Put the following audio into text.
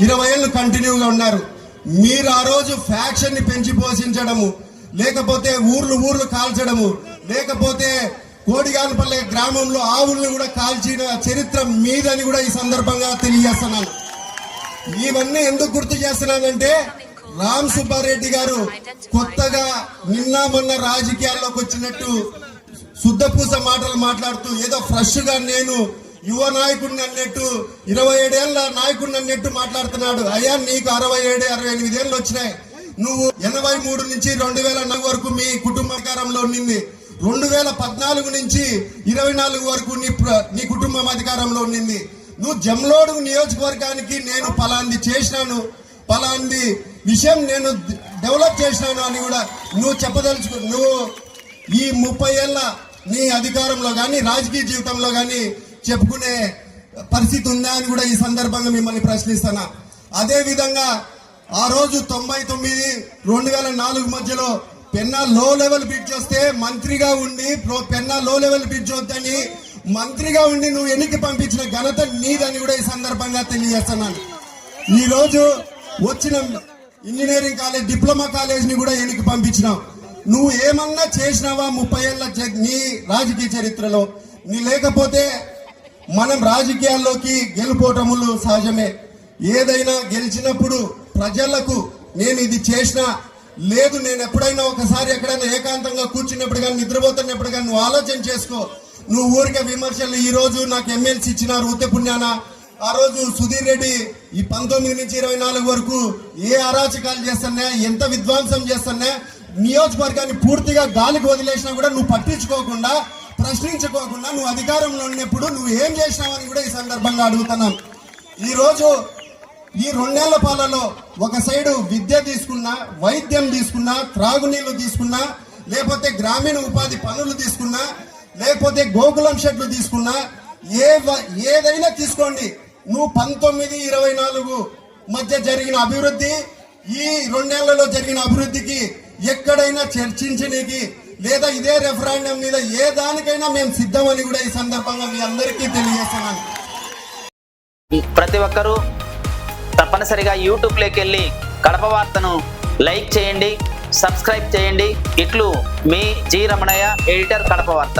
20 ఏళ్ళు కంటిన్యూగా ఉన్నారు. మీరు ఆ రోజు ఫ్యాక్షన్ ని పెంచి పోషించడము, లేకపోతే ఊర్లు కాల్చడము, లేకపోతే కోడిగానపల్లె గ్రామంలో ఆవుల్ని కూడా కాల్చిన చరిత్ర మీదని కూడా ఈ సందర్భంగా తెలియజేస్తున్నాను. ఇవన్నీ ఎందుకు గుర్తు చేస్తున్నానంటే, రామ్ సుబ్బారెడ్డి గారు కొత్తగా నిన్న మొన్న రాజకీయాల్లోకి వచ్చినట్టు శుద్ధపూస మాటలు మాట్లాడుతూ ఏదో ఫ్రెష్ గా నేను యువ నాయకుడిని అన్నట్టు 27 ఏళ్ల నాయకుడిని అన్నట్టు మాట్లాడుతున్నాడు. అయ్యా, నీకు 67-68 ఏళ్ళు వచ్చినాయి. నువ్వు 83 నుంచి 2004 వరకు మీ కుటుంబ అధికారంలో ఉండింది. 2014 నుంచి 24 వరకు నీ కుటుంబం అధికారంలో ఉండింది. నువ్వు జమ్లోడు నియోజకవర్గానికి నేను పలాంది చేసినాను, పలాంది విషయం నేను డెవలప్ చేసినాను అని కూడా నువ్వు చెప్పదలుచుకో. నువ్వు ఈ 30 ఏళ్ళ నీ అధికారంలో కానీ రాజకీయ జీవితంలో కానీ చెప్పుకునే పరిస్థితి ఉందా అని కూడా ఈ సందర్భంగా మిమ్మల్ని ప్రశ్నిస్తాను. అదే విధంగా ఆ రోజు 99-2004 మధ్యలో పెన్నా లో లెవెల్ బ్రిడ్జ్ వస్తే మంత్రిగా ఉండి పెన్నా లో లెవెల్ బ్రిడ్జ్ వద్దని మంత్రిగా ఉండి నువ్వు ఎన్నిక పంపించిన ఘనత నీదని కూడా ఈ సందర్భంగా తెలియజేస్తున్నాను. ఈ రోజు వచ్చిన ఇంజనీరింగ్ కాలేజ్, డిప్లొమా కాలేజ్ ని కూడా ఎన్నిక పంపించినావు. నువ్వు ఏమన్నా చేసినావా 30 ఏళ్ల నీ రాజకీయ చరిత్రలో? నీ లేకపోతే మనం రాజకీయాల్లోకి గెలుపోవటములు సహజమే. ఏదైనా గెలిచినప్పుడు ప్రజలకు నేను ఇది చేసినా లేదు, నేను ఎప్పుడైనా ఒకసారి ఎక్కడైనా ఏకాంతంగా కూర్చున్నప్పుడు కానీ నిద్రపోతున్నప్పుడు కానీ నువ్వు ఆలోచన చేసుకో. నువ్వు ఊరికే విమర్శలు, ఈ రోజు నాకు ఎమ్మెల్సీ ఇచ్చినారు ఉత్త పుణ్యాన, ఆ రోజు సుధీర్ రెడ్డి ఈ 19 నుంచి 24 వరకు ఏ అరాచకాలు చేస్తున్నా, ఎంత విధ్వంసం చేస్తున్నా, నియోజకవర్గాన్ని పూర్తిగా గాలికి వదిలేసినా కూడా నువ్వు పట్టించుకోకుండా, ప్రశ్నించుకోకుండా నువ్వు అధికారంలో ఉన్నప్పుడు నువ్వు ఏం చేసినావని కూడా ఈ సందర్భంగా అడుగుతున్నాను. ఈ రోజు ఈ 2 నెలల పాలలో ఒక సైడు విద్య తీసుకున్నా, వైద్యం తీసుకున్నా, త్రాగునీళ్లు తీసుకున్నా, లేకపోతే గ్రామీణ ఉపాధి పనులు తీసుకున్నా, లేకపోతే గోకులం షెడ్లు తీసుకున్నా, ఏదైనా తీసుకోండి, నువ్వు 19-24 మధ్య జరిగిన అభివృద్ధి, ఈ 2 నెలలలో జరిగిన అభివృద్ధికి ఎక్కడైనా చర్చించడానికి లేదా ఇదే రెఫరెండం మీద ఏ దానికైనా మేము సిద్ధమని కూడా ఈ సందర్భంగా మీ అందరికీ తెలియజేస్తున్నాను. ప్రతి ఒక్కరూ తప్పనిసరిగా యూట్యూబ్లోకి వెళ్ళి కడప వార్తను లైక్ చేయండి, సబ్స్క్రైబ్ చేయండి. ఇట్లు మీ జి రమణయ్య, ఎడిటర్, కడప వార్త.